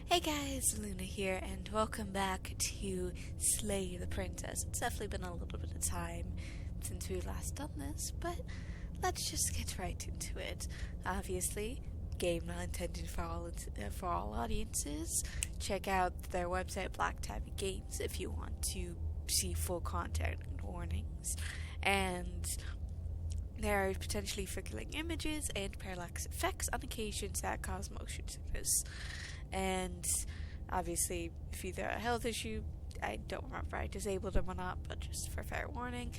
Hey guys, Luna here, and welcome back to Slay the Princess. It's definitely been a little bit of time since we last done this, but let's just get right into it. Obviously, game not intended for all audiences. Check out their website, Black Tabby Games, if you want to see full content and warnings. And there are potentially flickering images and parallax effects on occasions that cause motion sickness. And obviously, if you have a health issue, I don't remember if I disabled them or not, but just for fair warning.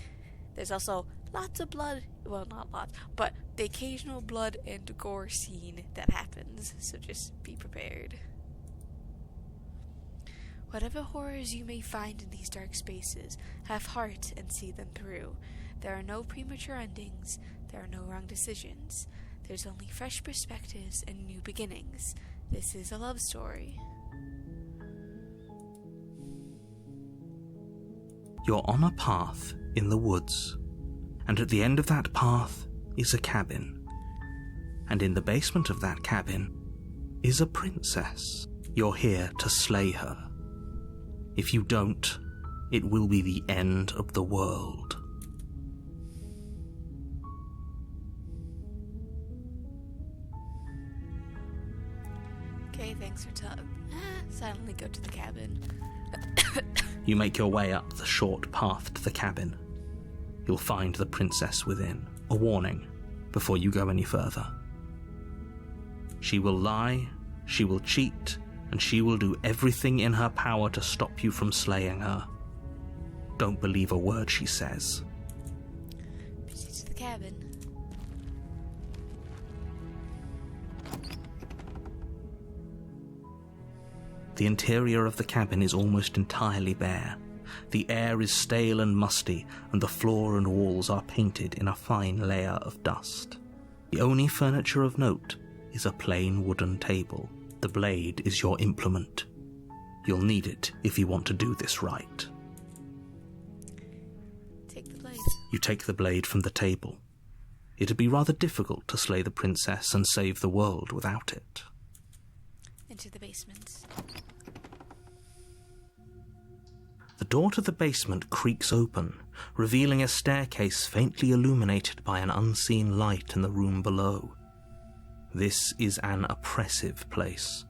There's also lots of blood, well, not lots, but the occasional blood and gore scene that happens, so just be prepared. Whatever horrors you may find in these dark spaces, have heart and see them through. There are no premature endings, there are no wrong decisions. There's only fresh perspectives and new beginnings. This is a love story. You're on a path in the woods, and at the end of that path is a cabin. And in the basement of that cabin is a princess. You're here to slay her. If you don't, it will be the end of the world. Okay, thanks for silently go to the cabin. You make your way up the short path to the cabin. You'll find the princess within. A warning before you go any further. She will lie, she will cheat, and she will do everything in her power to stop you from slaying her. Don't believe a word she says. Proceed to the cabin. The interior of the cabin is almost entirely bare. The air is stale and musty, and the floor and walls are painted in a fine layer of dust. The only furniture of note is a plain wooden table. The blade is your implement. You'll need it if you want to do this right. Take the blade. You take the blade from the table. It'd be rather difficult to slay the princess and save the world without it. Into the basement. The door to the basement creaks open, revealing a staircase faintly illuminated by an unseen light in the room below. This is an oppressive place.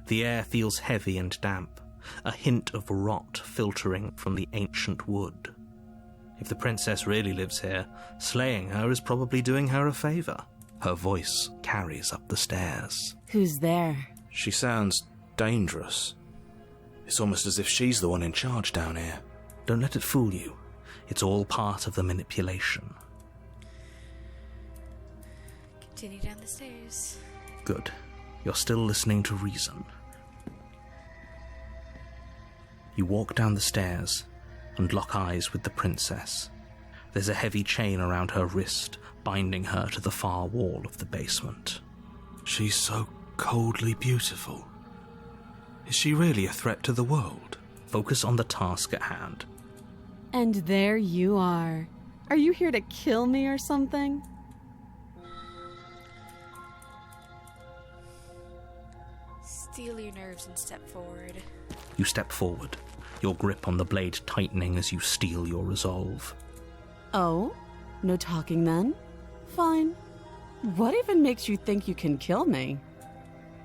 The air feels heavy and damp, a hint of rot filtering from the ancient wood. If the princess really lives here, slaying her is probably doing her a favour. Her voice carries up the stairs. Who's there? She sounds dangerous. It's almost as if she's the one in charge down here. Don't let it fool you. It's all part of the manipulation. Continue down the stairs. Good. You're still listening to reason. You walk down the stairs and lock eyes with the princess. There's a heavy chain around her wrist, binding her to the far wall of the basement. She's so coldly beautiful. Is she really a threat to the world? Focus on the task at hand. And there you are. Are you here to kill me or something? Steel your nerves and step forward. You step forward, your grip on the blade tightening as you steel your resolve. Oh? No talking then? Fine. What even makes you think you can kill me?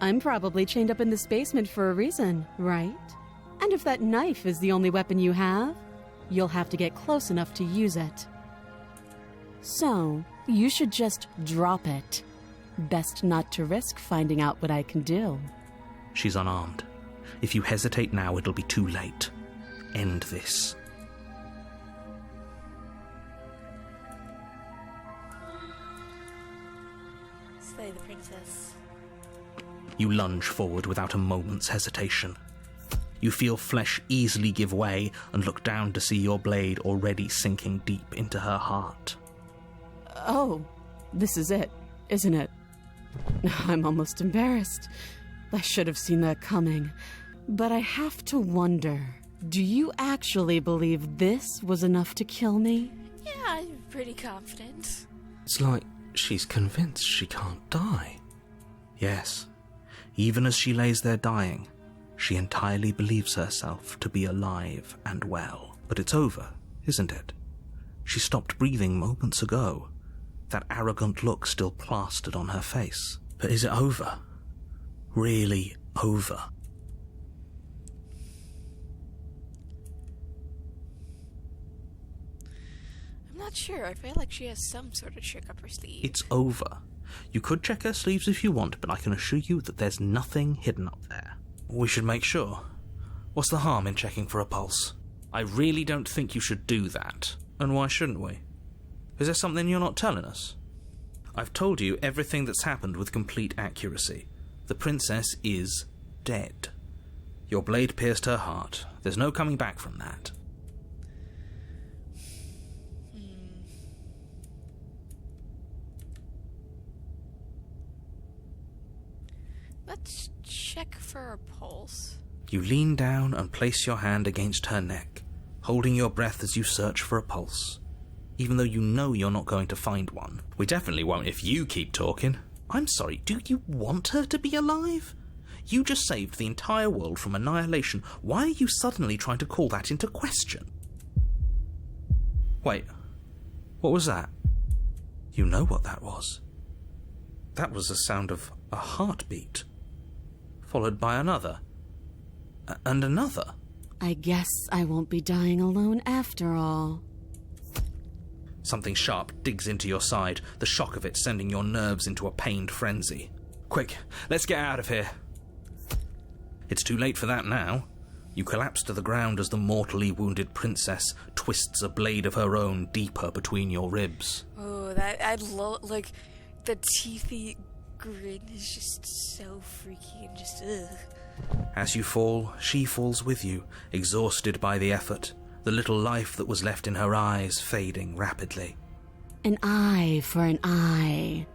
I'm probably chained up in this basement for a reason, right? And if that knife is the only weapon you have, you'll have to get close enough to use it. So, you should just drop it. Best not to risk finding out what I can do. She's unarmed. If you hesitate now, it'll be too late. End this. Slay the princess. You lunge forward without a moment's hesitation. You feel flesh easily give way and look down to see your blade already sinking deep into her heart. Oh, this is it, isn't it? I'm almost embarrassed. I should have seen that coming. But I have to wonder, do you actually believe this was enough to kill me? Yeah, I'm pretty confident. It's like she's convinced she can't die. Yes, even as she lays there dying, She entirely believes herself to be alive and well. But it's over, isn't it? She stopped breathing moments ago, that arrogant look still plastered on her face. But is it over? Really over? I'm not sure. I feel like she has some sort of trick up her sleeve. It's over. You could check her sleeves if you want, but I can assure you that there's nothing hidden up there. We should make sure. What's the harm in checking for a pulse? I really don't think you should do that. And why shouldn't we? Is there something you're not telling us? I've told you everything that's happened with complete accuracy. The princess is dead. Your blade pierced her heart. There's no coming back from that. Let's check for a pulse. You lean down and place your hand against her neck, holding your breath as you search for a pulse, even though you know you're not going to find one. We definitely won't if you keep talking. I'm sorry, do you want her to be alive? You just saved the entire world from annihilation. Why are you suddenly trying to call that into question? Wait, what was that? You know what that was. That was the sound of a heartbeat, followed by another, and another. I guess I won't be dying alone after all. Something sharp digs into your side, the shock of it sending your nerves into a pained frenzy. Quick, let's get out of here. It's too late for that now. You collapse to the ground as the mortally wounded princess twists a blade of her own deeper between your ribs. Oh, like, the teethy grin is just so freaky and just, ugh. As you fall, she falls with you, exhausted by the effort, the little life that was left in her eyes fading rapidly. An eye for an eye.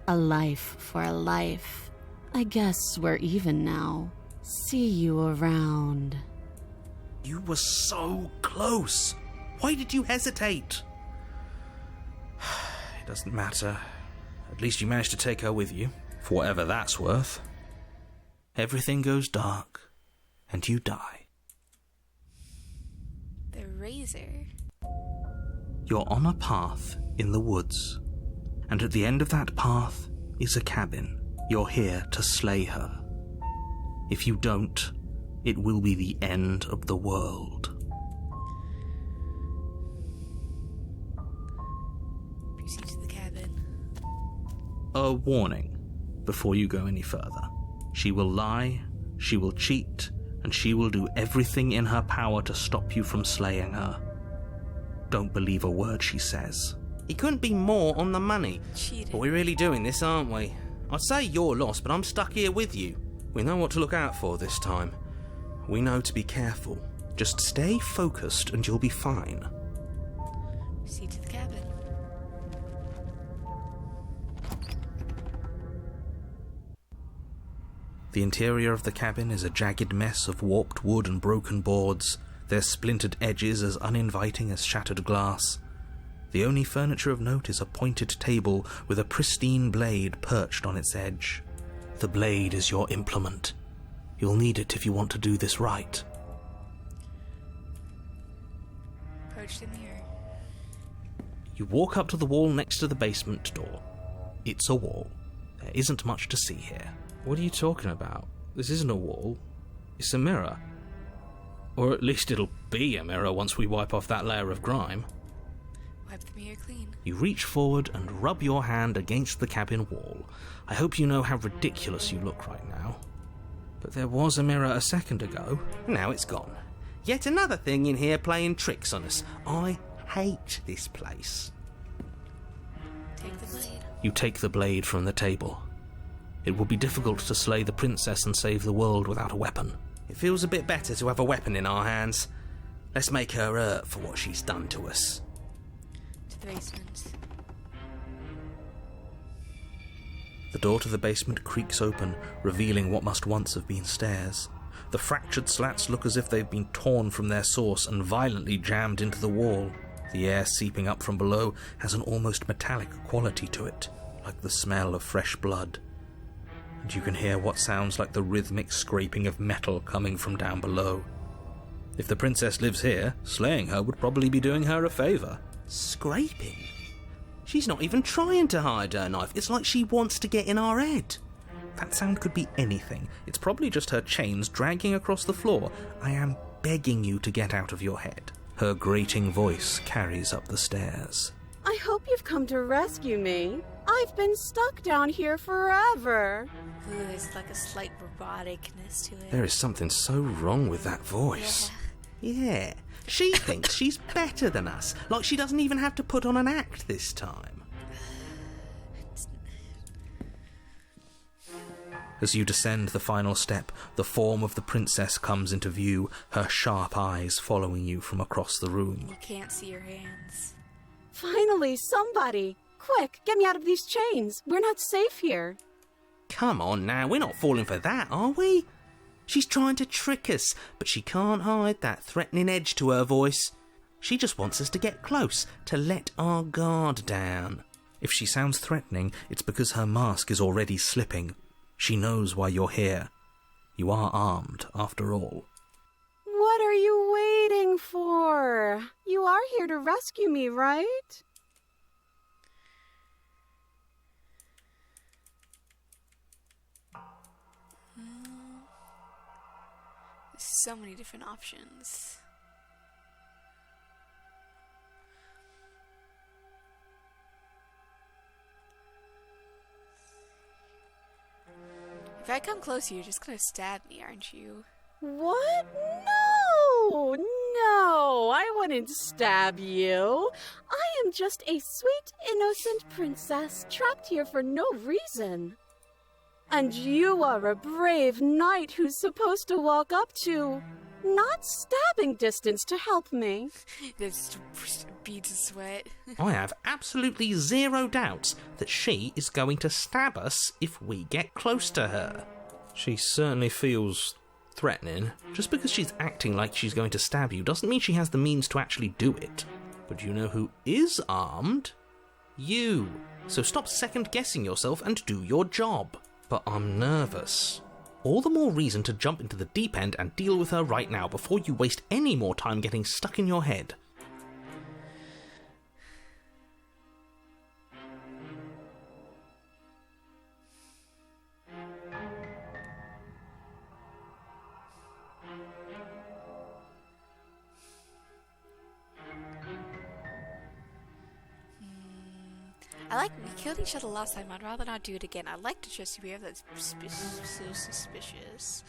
A life for a life. I guess we're even now. See you around. You were so close. Why did you hesitate? It doesn't matter. At least you managed to take her with you, for whatever that's worth. Everything goes dark, and you die. The razor. You're on a path in the woods, and at the end of that path is a cabin. You're here to slay her. If you don't, it will be the end of the world. Proceed to the cabin. A warning before you go any further. She will lie, she will cheat, and she will do everything in her power to stop you from slaying her. Don't believe a word she says. He couldn't be more on the money. Cheating. But we're really doing this, aren't we? I'd say you're lost, but I'm stuck here with you. We know what to look out for this time. We know to be careful. Just stay focused and you'll be fine. Proceed to the cabin. The interior of the cabin is a jagged mess of warped wood and broken boards, their splintered edges as uninviting as shattered glass. The only furniture of note is a pointed table with a pristine blade perched on its edge. The blade is your implement. You'll need it if you want to do this right. Approach the mirror. You walk up to the wall next to the basement door. It's a wall. There isn't much to see here. What are you talking about? This isn't a wall. It's a mirror. Or at least it'll be a mirror once we wipe off that layer of grime. Wipe the mirror clean. You reach forward and rub your hand against the cabin wall. I hope you know how ridiculous you look right now. But there was a mirror a second ago. Now it's gone. Yet another thing in here playing tricks on us. I hate this place. Take the blade. You take the blade from the table. It would be difficult to slay the princess and save the world without a weapon. It feels a bit better to have a weapon in our hands. Let's make her hurt for what she's done to us. To the basement. The door to the basement creaks open, revealing what must once have been stairs. The fractured slats look as if they've been torn from their source and violently jammed into the wall. The air seeping up from below has an almost metallic quality to it, like the smell of fresh blood. and you can hear what sounds like the rhythmic scraping of metal coming from down below. If the princess lives here, slaying her would probably be doing her a favour. Scraping? She's not even trying to hide her knife. It's like she wants to get in our head. That sound could be anything. It's probably just her chains dragging across the floor. I am begging you to get out of your head. Her grating voice carries up the stairs. I hope you've come to rescue me. I've been stuck down here forever. Ooh, there's like a slight roboticness to it. There is something so wrong with that voice. Yeah. She thinks she's better than us, like she doesn't even have to put on an act this time. As you descend the final step, the form of the princess comes into view, her sharp eyes following you from across the room. You can't see her hands. Finally, somebody! Quick, get me out of these chains. We're not safe here. Come on now, we're not falling for that, are we? She's trying to trick us, but she can't hide that threatening edge to her voice. She just wants us to get close, to let our guard down. If she sounds threatening, it's because her mask is already slipping. She knows why you're here. You are armed, after all. What are you waiting for? You are here to rescue me, right? So many different options. If I come close, you're just gonna stab me, aren't you? What? No, I wouldn't stab you. I am just a sweet, innocent princess trapped here for no reason. And you are a brave knight who's supposed to walk up to, not stabbing distance to help me. There's beads of sweat. I have absolutely zero doubts that she is going to stab us if we get close to her. She certainly feels threatening. Just because she's acting like she's going to stab you doesn't mean she has the means to actually do it. But you know who is armed? You. So stop second-guessing yourself and do your job. But I'm nervous. All the more reason to jump into the deep end and deal with her right now before you waste any more time getting stuck in your head. I like we killed each other last time. I'd rather not do it again. I'd like to trust you. That's so suspicious.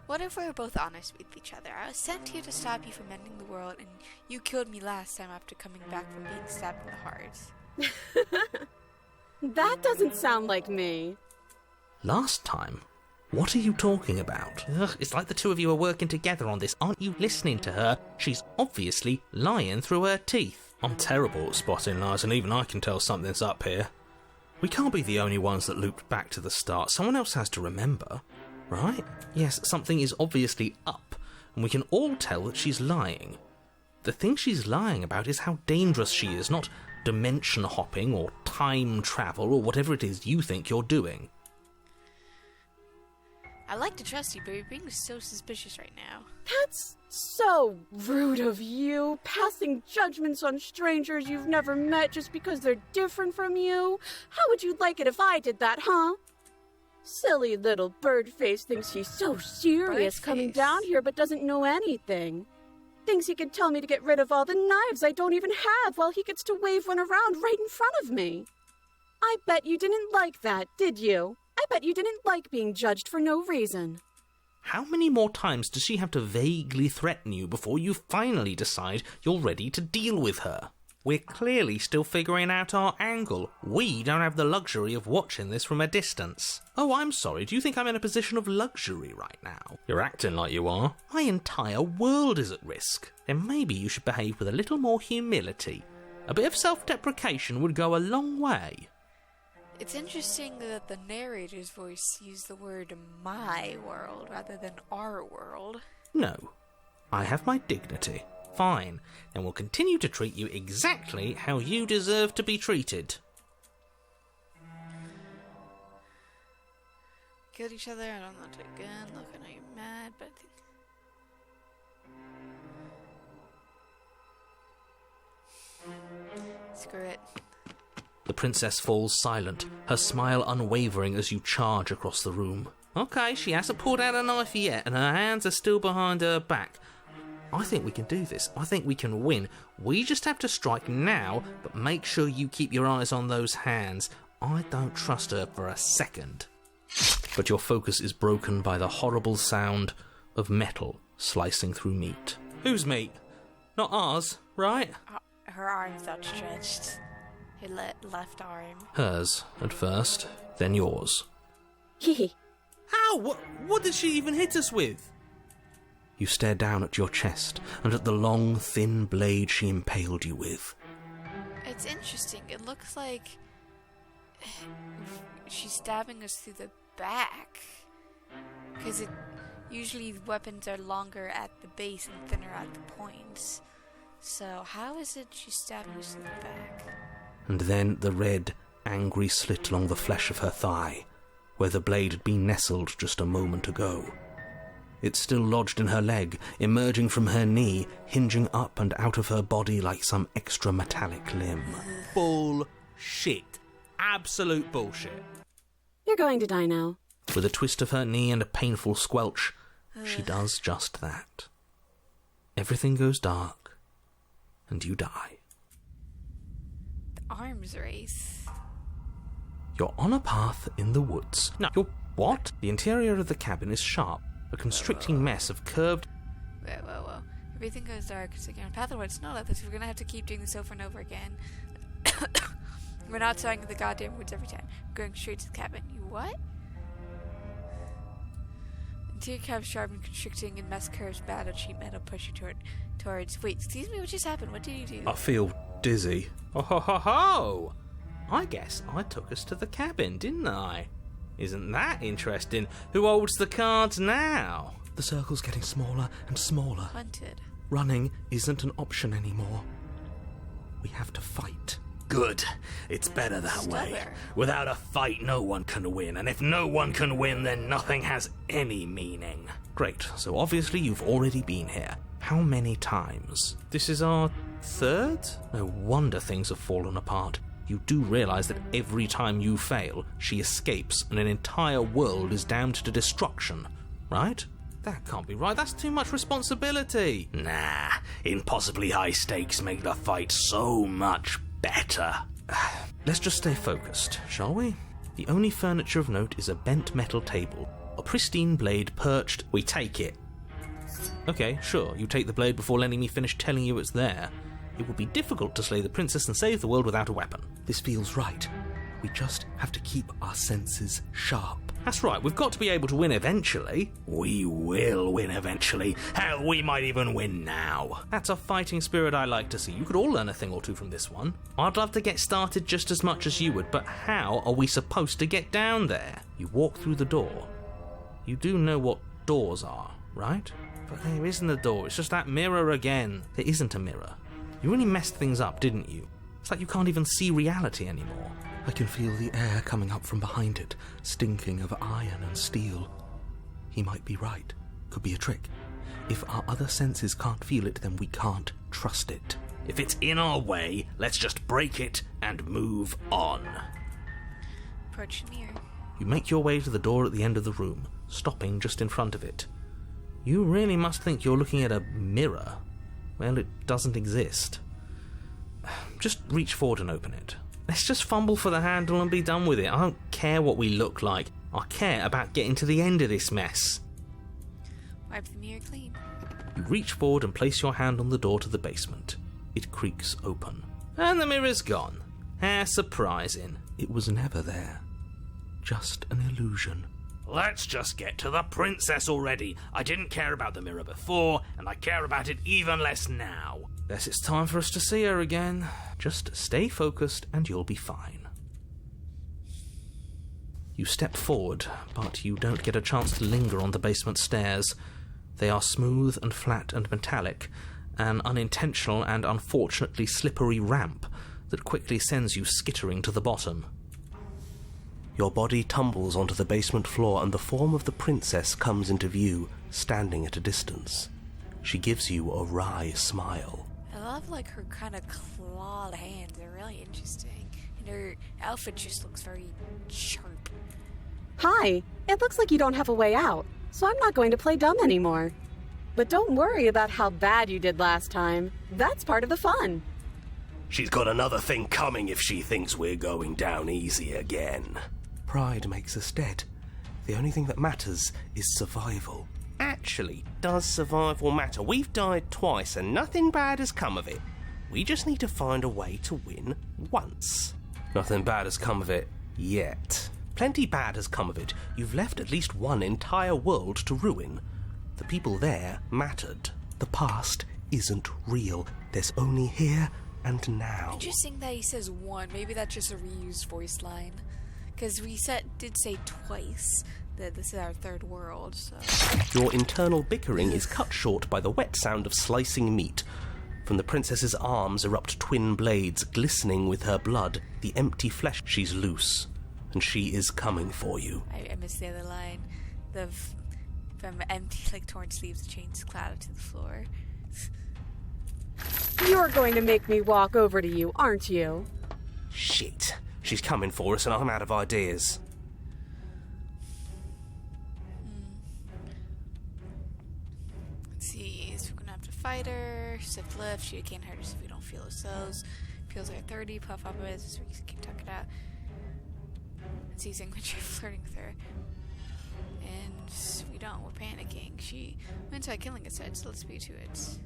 What if we were both honest with each other? I was sent here to stop you from ending the world, and you killed me last time after coming back from being stabbed in the heart. That doesn't sound like me. Last time? What are you talking about? Ugh, it's like the two of you are working together on this. Aren't you listening to her? She's obviously lying through her teeth. I'm terrible at spotting lies, and even I can tell something's up here. We can't be the only ones that looped back to the start. Someone else has to remember, right? Yes, something is obviously up, and we can all tell that she's lying. The thing she's lying about is how dangerous she is, not dimension hopping or time travel or whatever it is you think you're doing. I like to trust you, but you're being so suspicious right now. That's so rude of you, passing judgments on strangers you've never met just because they're different from you. How would you like it if I did that, huh? Silly little bird-face thinks he's so serious coming down here but doesn't know anything. Thinks he can tell me to get rid of all the knives I don't even have while he gets to wave one around right in front of me. I bet you didn't like that, did you? I bet you didn't like being judged for no reason. How many more times does she have to vaguely threaten you before you finally decide you're ready to deal with her? We're clearly still figuring out our angle. We don't have the luxury of watching this from a distance. Oh, I'm sorry, do you think I'm in a position of luxury right now? You're acting like you are. My entire world is at risk. Then maybe you should behave with a little more humility. A bit of self-deprecation would go a long way. It's interesting that the narrator's voice used the word my world rather than our world. No. I have my dignity. Fine. Then we'll continue to treat you exactly how you deserve to be treated. Killed each other, I don't know, do it again. Look, I know you're mad, but screw it. The princess falls silent, her smile unwavering as you charge across the room. Okay, she hasn't pulled out a knife yet, and her hands are still behind her back. I think we can do this. I think we can win. We just have to strike now, but make sure you keep your eyes on those hands. I don't trust her for a second. But your focus is broken by the horrible sound of metal slicing through meat. Whose meat? Not ours, right? Her arm's outstretched. Her left arm. Hers at first, then yours. Hee. How? What did she even hit us with? You stare down at your chest and at the long, thin blade she impaled you with. It's interesting. It looks like she's stabbing us through the back. Because usually weapons are longer at the base and thinner at the points. So how is it she's stabbing us through the back? And then the red, angry slit along the flesh of her thigh, where the blade had been nestled just a moment ago. It's still lodged in her leg, emerging from her knee, hinging up and out of her body like some extra metallic limb. Bullshit. Absolute bullshit. You're going to die now. With a twist of her knee and a painful squelch, she does just that. Everything goes dark, and you die. The arms race. You're on a path in the woods. No, you're what? The interior of the cabin is sharp, a constricting mess of curved... Whoa. Everything goes dark, so you're on a path of woods. Not like this. We're gonna have to keep doing this over and over again. We're not starting in the goddamn woods every time. We're going straight to the cabin. You what? Interior cabin sharp and constricting, and mess curves bad on sheet metal push you towards... Wait, excuse me, what just happened? What did you do? I feel dizzy. Oh ho ho ho! I guess I took us to the cabin, didn't I? Isn't that interesting? Who holds the cards now? The circle's getting smaller and smaller. Hunted. Running isn't an option anymore. We have to fight. Good. It's better that way. Without a fight, no one can win. And if no one can win, then nothing has any meaning. Great. So obviously you've already been here. How many times? This is our third? No wonder things have fallen apart. You do realise that every time you fail, she escapes and an entire world is damned to destruction, right? That can't be right. That's too much responsibility. Nah, impossibly high stakes make the fight so much better. Let's just stay focused, shall we? The only furniture of note is a bent metal table, a pristine blade perched. We take it. Okay, sure, you take the blade before letting me finish telling you it's there. It would be difficult to slay the princess and save the world without a weapon. This feels right. We just have to keep our senses sharp. That's right, we've got to be able to win eventually. We will win eventually. Hell, we might even win now. That's a fighting spirit I like to see. You could all learn a thing or two from this one. I'd love to get started just as much as you would, but how are we supposed to get down there? You walk through the door. You do know what doors are, right? But there isn't a door, it's just that mirror again. There isn't a mirror. You really messed things up, didn't you? It's like you can't even see reality anymore. I can feel the air coming up from behind it, stinking of iron and steel. He might be right. Could be a trick. If our other senses can't feel it, then we can't trust it. If it's in our way, let's just break it and move on. Approach the mirror. You make your way to the door at the end of the room, stopping just in front of it. You really must think you're looking at a mirror. Well, it doesn't exist. Just reach forward and open it. Let's just fumble for the handle and be done with it. I don't care what we look like. I care about getting to the end of this mess. Wipe the mirror clean. You reach forward and place your hand on the door to the basement. It creaks open. And the mirror's gone. How surprising. It was never there. Just an illusion. Let's just get to the princess already. I didn't care about the mirror before, and I care about it even less now. Guess it's time for us to see her again. Just stay focused and you'll be fine. You step forward, but you don't get a chance to linger on the basement stairs. They are smooth and flat and metallic, an unintentional and unfortunately slippery ramp that quickly sends you skittering to the bottom. Your body tumbles onto the basement floor and the form of the princess comes into view, standing at a distance. She gives you a wry smile. I love like her kind of clawed hands. They're really interesting. And her outfit just looks very sharp. Hi, it looks like you don't have a way out, so I'm not going to play dumb anymore. But don't worry about how bad you did last time. That's part of the fun. She's got another thing coming if she thinks we're going down easy again. Pride makes us dead. The only thing that matters is survival. Actually, does survival matter? We've died twice and nothing bad has come of it. We just need to find a way to win once. Nothing bad has come of it yet. Plenty bad has come of it. You've left at least one entire world to ruin. The people there mattered. The past isn't real. There's only here and now. Interesting that he says one. Maybe that's just a reused voice line. Because we did say twice that this is our third world, so... Your internal bickering is cut short by the wet sound of slicing meat. From the princess's arms erupt twin blades, glistening with her blood, the empty flesh. She's loose, and she is coming for you. I missed the other line. From empty, like, torn sleeves, the chains clouded to the floor. You're going to make me walk over to you, aren't you? Shit. She's coming for us and I'm out of ideas. Let's see, so we're gonna have to fight her. Shift lift, she can't hurt us if we don't feel ourselves. Feels like 30, puff up of it, so we can keep talking out. It's using when you're flirting with her. And we don't, we're panicking. She went by killing us, so let's be to it.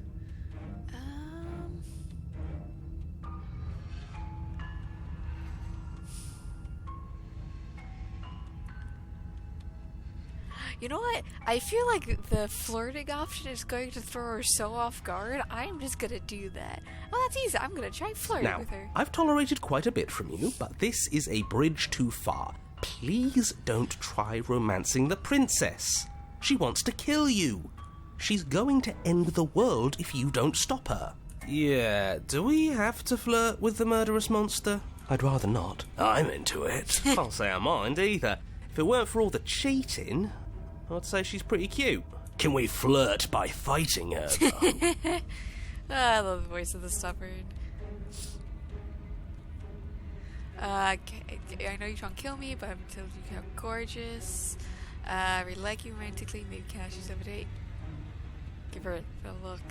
You know what? I feel like the flirting option is going to throw her so off guard. I'm just gonna do that. Oh, that's easy. I'm gonna try flirting with her. I've tolerated quite a bit from you, but this is a bridge too far. Please don't try romancing the princess. She wants to kill you. She's going to end the world if you don't stop her. Yeah, do we have to flirt with the murderous monster? I'd rather not. I'm into it. Can't say I mind either. If it weren't for all the cheating, I'd say she's pretty cute. Can we flirt by fighting her, though? I love the voice of the stubborn. I know you're trying to kill me, but I'm telling you how gorgeous. I really like you romantically. Maybe can I ask you some date? Give her a look.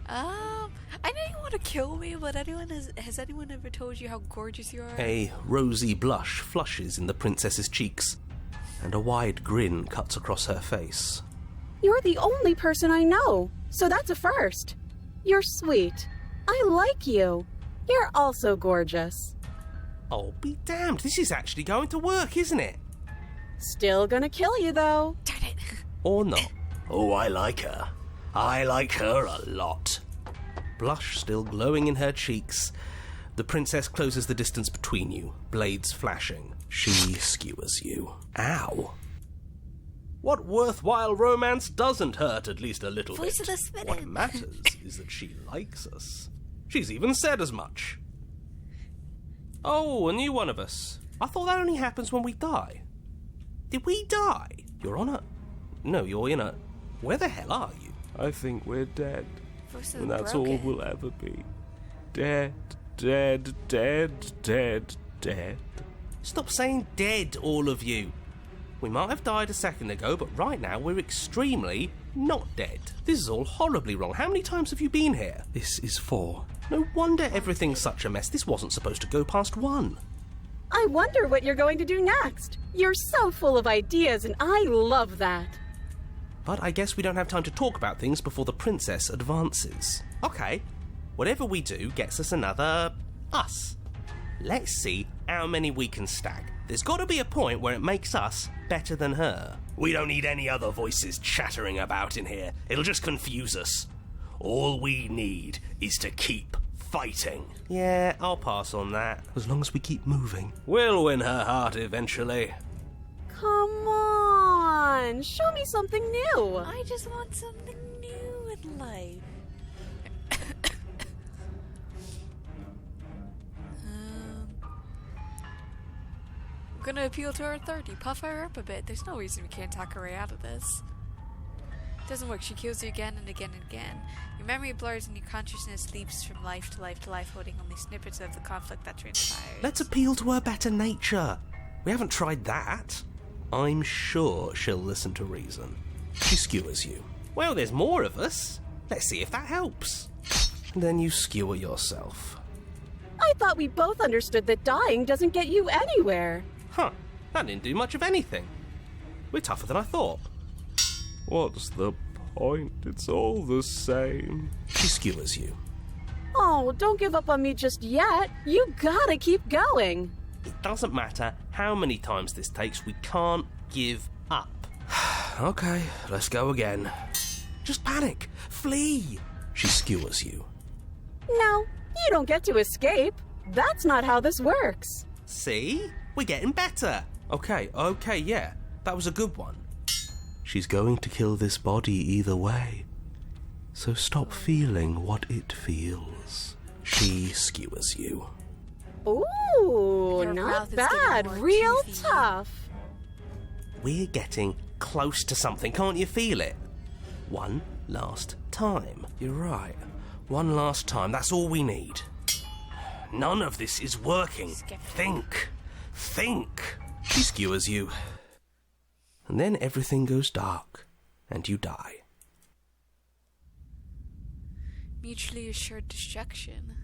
I know you want to kill me, but has anyone ever told you how gorgeous you are? A rosy blush flushes in the princess's cheeks, and a wide grin cuts across her face. You're the only person I know, so that's a first. You're sweet. I like you. You're also gorgeous. Oh, be damned. This is actually going to work, isn't it? Still gonna kill you, though. Darn it. Or not. Oh, I like her. I like her a lot. Blush still glowing in her cheeks. The princess closes the distance between you, blades flashing. She skewers you. Ow. What worthwhile romance doesn't hurt at least a little Voice bit? of the Spirit. What matters is that she likes us. She's even said as much. Oh, a new one of us. I thought that only happens when we die. Did we die? You're on a... No, you're in a... Where the hell are you? I think we're dead. Voice of And the that's broken. all we'll ever be. Dead, dead, dead, dead, dead. Stop saying dead, all of you. We might have died a second ago, but right now we're extremely not dead. This is all horribly wrong. How many times have you been here? This is 4. No wonder everything's such a mess. This wasn't supposed to go past 1. I wonder what you're going to do next. You're so full of ideas, and I love that. But I guess we don't have time to talk about things before the princess advances. Okay, whatever we do gets us another... us. Let's see how many we can stack. There's got to be a point where it makes us better than her. We don't need any other voices chattering about in here. It'll just confuse us. All we need is to keep fighting. Yeah, I'll pass on that. As long as we keep moving. We'll win her heart eventually. Come on, show me something new. I just want something new in life. I'm gonna appeal to her authority, puff her up a bit. There's no reason we can't talk her way out of this. It doesn't work. She kills you again and again and again. Your memory blurs and your consciousness leaps from life to life to life, holding only snippets of the conflict that transpired. Let's appeal to her better nature. We haven't tried that. I'm sure she'll listen to reason. She skewers you. Well, there's more of us. Let's see if that helps. And then you skewer yourself. I thought we both understood that dying doesn't get you anywhere. Huh, that didn't do much of anything. We're tougher than I thought. What's the point? It's all the same. She skewers you. Oh, don't give up on me just yet. You gotta keep going. It doesn't matter how many times this takes, we can't give up. Okay, let's go again. Just panic. Flee. She skewers you. No, you don't get to escape. That's not how this works. See? We're getting better. Okay, yeah. That was a good one. She's going to kill this body either way. So stop feeling what it feels. She skewers you. Ooh, Your not mouth is bad. getting more Real juicy. tough. We're getting close to something, can't you feel it? One last time. You're right. One last time, that's all we need. None of this is working. Skeptical. Think. She skewers you. And then everything goes dark, and you die. Mutually assured destruction.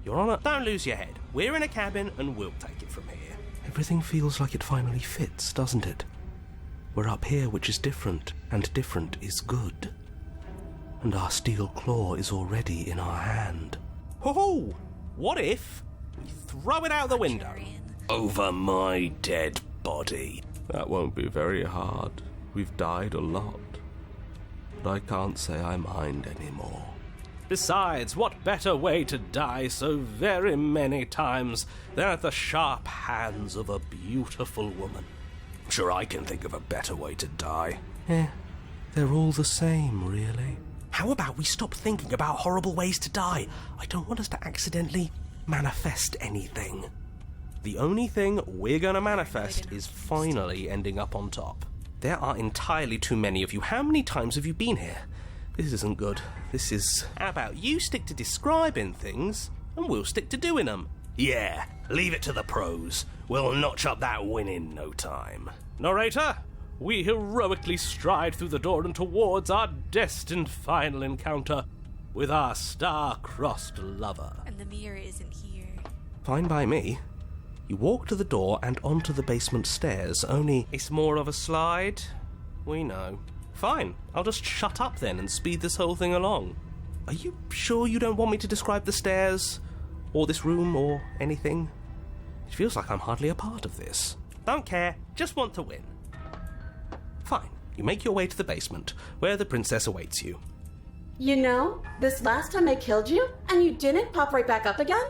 Your Honour, don't lose your head. We're in a cabin and we'll take it from here. Everything feels like it finally fits, doesn't it? We're up here, which is different, and different is good. And our steel claw is already in our hand. Ho-ho! What if we throw it out the window? Contrarian. Over my dead body. That won't be very hard. We've died a lot. But I can't say I mind anymore. Besides, what better way to die so very many times than at the sharp hands of a beautiful woman? I'm sure I can think of a better way to die. They're all the same, really. How about we stop thinking about horrible ways to die? I don't want us to accidentally manifest anything. The only thing we're going to manifest is finally ending up on top. There are entirely too many of you. How many times have you been here? This isn't good. This is... How about you stick to describing things, and we'll stick to doing them? Yeah, leave it to the pros. We'll notch up that win in no time. Narrator, we heroically stride through the door and towards our destined final encounter with our star-crossed lover. And the mirror isn't here. Fine by me. You walk to the door and onto the basement stairs, only... It's more of a slide. We know. Fine, I'll just shut up then and speed this whole thing along. Are you sure you don't want me to describe the stairs? Or this room, or anything? It feels like I'm hardly a part of this. Don't care, just want to win. Fine, you make your way to the basement, where the princess awaits you. You know, this last time I killed you, and you didn't pop right back up again?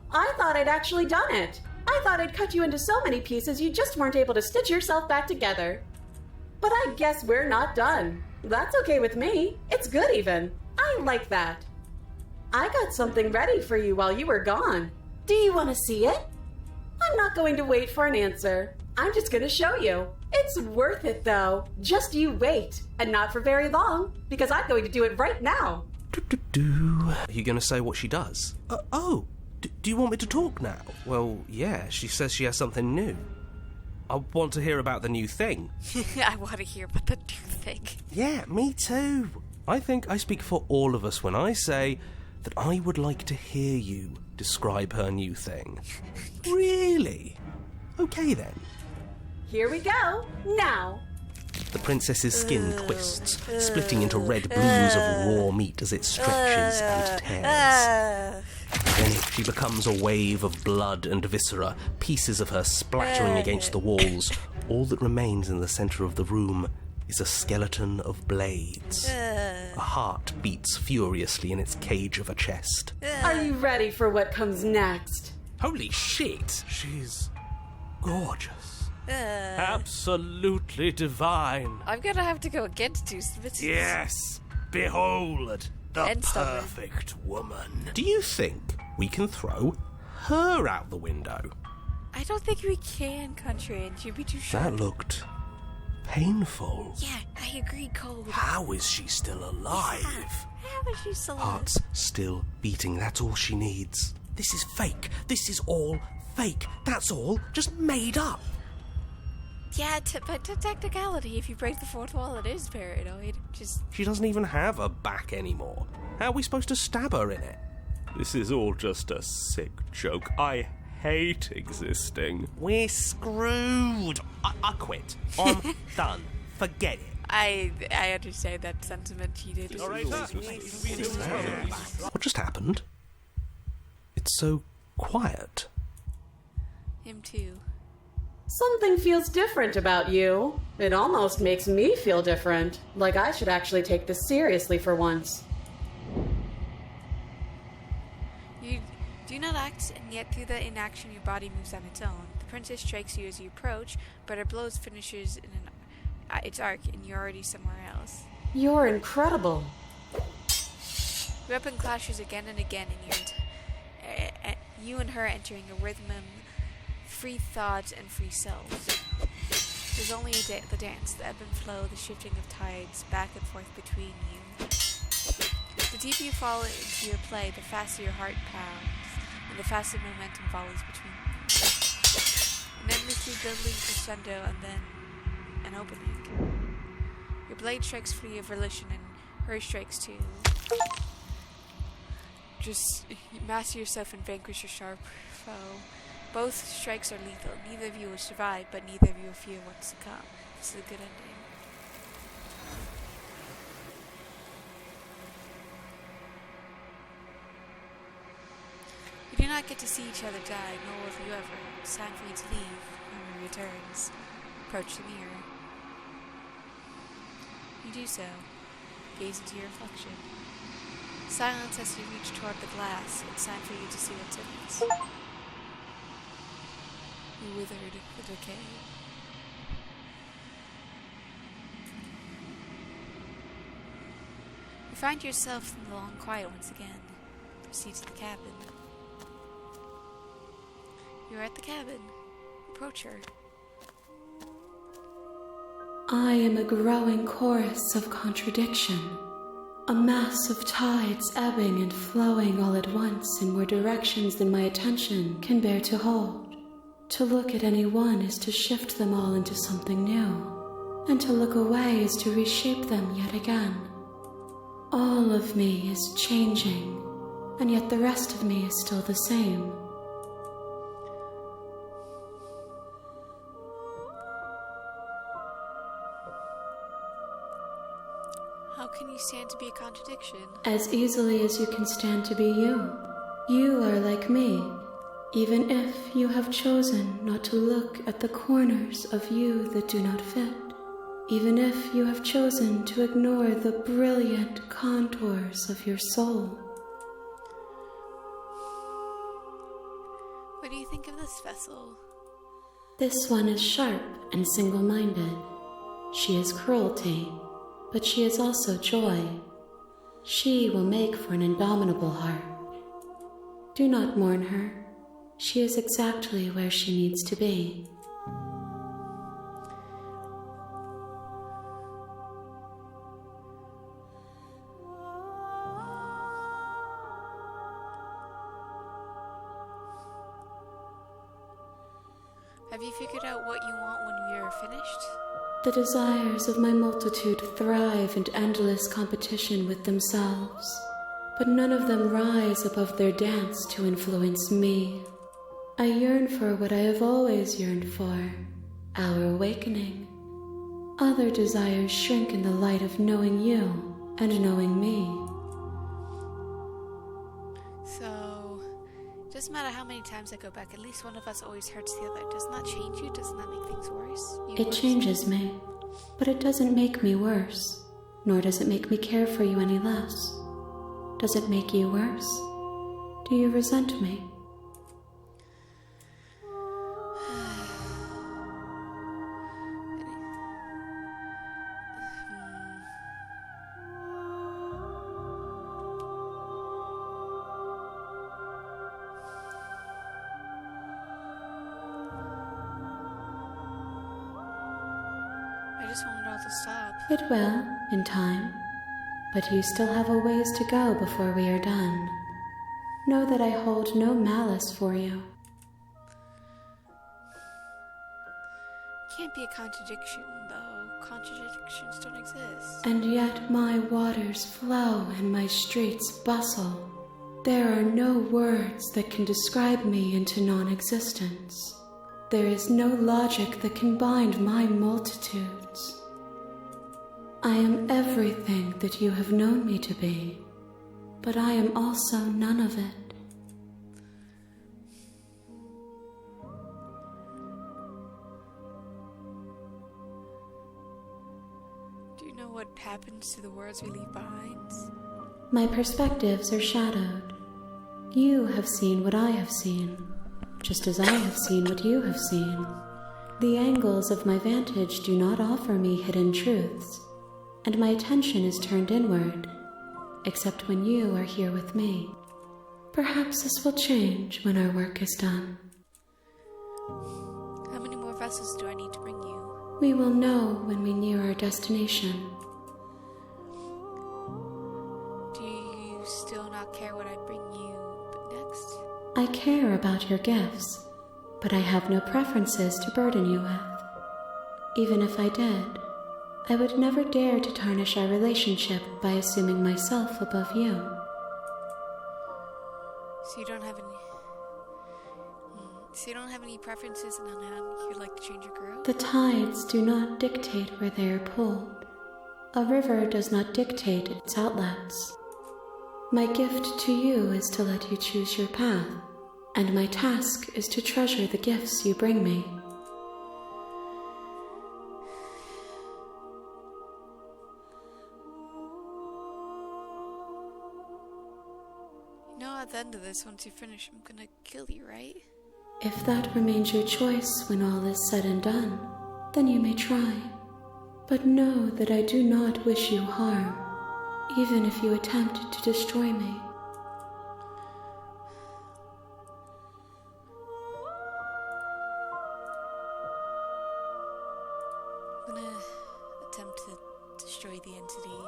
I thought I'd actually done it. I thought I'd cut you into so many pieces you just weren't able to stitch yourself back together. But I guess we're not done. That's okay with me. It's good even. I like that. I got something ready for you while you were gone. Do you want to see it? I'm not going to wait for an answer. I'm just going to show you. It's worth it though. Just you wait. And not for very long, because I'm going to do it right now. Are you going to say what she does? Do you want me to talk now? Well, yeah, she says she has something new. I want to hear about the new thing. I want to hear about the new thing. Yeah, me too. I think I speak for all of us when I say that I would like to hear you describe her new thing. Really? Okay then. Here we go. Now. The princess's skin twists, splitting into red blooms of raw meat as it stretches and tears. Then she becomes a wave of blood and viscera, pieces of her splattering against the walls. All that remains in the centre of the room is a skeleton of blades. A heart beats furiously in its cage of a chest. Are you ready for what comes next? Holy shit! She's gorgeous. Absolutely divine. I'm gonna have to go against you, Smitty. Yes, behold the And stubborn. perfect woman. Do you think we can throw her out the window. I don't think we can, Country. She'd be too sharp. That looked painful. Yeah, I agree, Cole. How is she still alive? How is she still alive? Heart's still beating, that's all she needs. This is fake. This is all fake. That's all just made up. Yeah, but to technicality, if you break the fourth wall, it is paranoid. She doesn't even have a back anymore. How are we supposed to stab her in it? This is all just a sick joke. I hate existing. We're screwed. I quit. I'm done. Forget it. I understand that sentiment, cheated. All right, What just happened? It's so quiet. Him too. Something feels different about you. It almost makes me feel different. Like I should actually take this seriously for once. You do not act, and yet through the inaction your body moves on its own. The princess strikes you as you approach, but her blows finishes in its arc, and you're already somewhere else. You're incredible. The weapon clashes again and again, and you and her entering a rhythm of free thought and free self. There's only the dance, the ebb and flow, the shifting of tides back and forth between you. The deeper you fall into your play, the faster your heart pounds, and the faster momentum follows between you. An endlessly building crescendo, and then an opening. Your blade strikes free of volition, and her strikes too. Just master yourself and vanquish your sharp foe. Both strikes are lethal. Neither of you will survive, but neither of you will fear what's to come. This is a good ending. You do not get to see each other die, nor will you ever. It's time for you to leave. Memory returns. Approach the mirror. You do so. Gaze into your reflection. Silence as you reach toward the glass. It's time for you to see what's in it. You withered with decay. You find yourself in the long quiet once again. Proceed to the cabin. You're at the cabin. Approach her. I am a growing chorus of contradiction. A mass of tides ebbing and flowing all at once in more directions than my attention can bear to hold. To look at any one is to shift them all into something new, and to look away is to reshape them yet again. All of me is changing, and yet the rest of me is still the same. How can you stand to be a contradiction? As easily as you can stand to be you. You are like me, even if you have chosen not to look at the corners of you that do not fit. Even if you have chosen to ignore the brilliant contours of your soul. What do you think of this vessel? This one is sharp and single-minded. She is cruelty, but she is also joy. She will make for an indomitable heart. Do not mourn her. She is exactly where she needs to be. Have you figured out what you want when you're finished? The desires of my multitude thrive in endless competition with themselves, but none of them rise above their dance to influence me. I yearn for what I have always yearned for, our awakening. Other desires shrink in the light of knowing you and knowing me. So, it doesn't matter how many times I go back, at least one of us always hurts the other. Doesn't that change you? Doesn't that make things worse? It changes me, but it doesn't make me worse, nor does it make me care for you any less. Does it make you worse? Do you resent me? it'll stop. It will, in time. But you still have a ways to go before we are done. Know that I hold no malice for you. Can't be a contradiction, though. Contradictions don't exist. And yet my waters flow and my streets bustle. There are no words that can describe me into non-existence. There is no logic that can bind my multitudes. I am everything that you have known me to be, but I am also none of it. Do you know what happens to the words we leave behind? My perspectives are shadowed. You have seen what I have seen, just as I have seen what you have seen. The angles of my vantage do not offer me hidden truths, and my attention is turned inward, except when you are here with me. Perhaps this will change when our work is done. How many more vessels do I need to bring you? We will know when we near our destination. Do you still not care what I bring you next? I care about your gifts, but I have no preferences to burden you with. Even if I did, I would never dare to tarnish our relationship by assuming myself above you. So you don't have any... So you don't have any preferences on how you'd like to change your girl? The tides do not dictate where they are pulled. A river does not dictate its outlets. My gift to you is to let you choose your path, and my task is to treasure the gifts you bring me. You know, at the end of this, once you finish, I'm gonna kill you, right? If that remains your choice when all is said and done, then you may try. But know that I do not wish you harm, even if you attempt to destroy me. I'm gonna attempt to destroy the entity.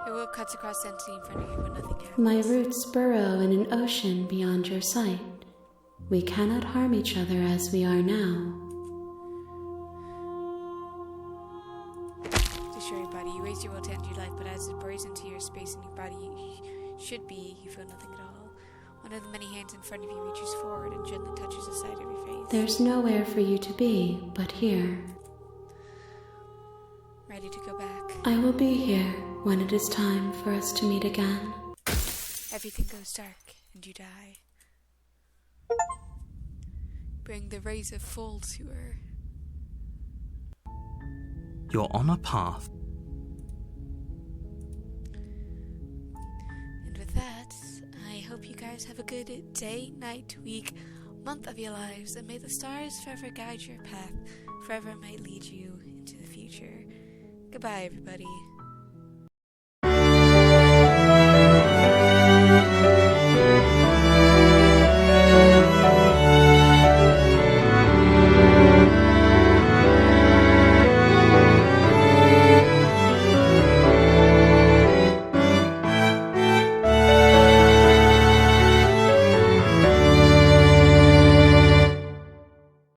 Your will cuts across the entity in front of you, but nothing happens. My roots burrow in an ocean beyond your sight. We cannot harm each other as we are now. Destroy your body. You raise your will to end your life, but as it burrows into your space and your body should be, you feel nothing at all. One of the many hands in front of you reaches forward and gently touches the side of your face. There's nowhere for you to be but here. Ready to go back. I will be here when it is time for us to meet again. Everything goes dark and you die. Bring the razor full to her. You're on a path. And with that, I hope you guys have a good day, night, week, month of your lives, and may the stars forever guide your path, forever might lead you into the future. Goodbye, everybody.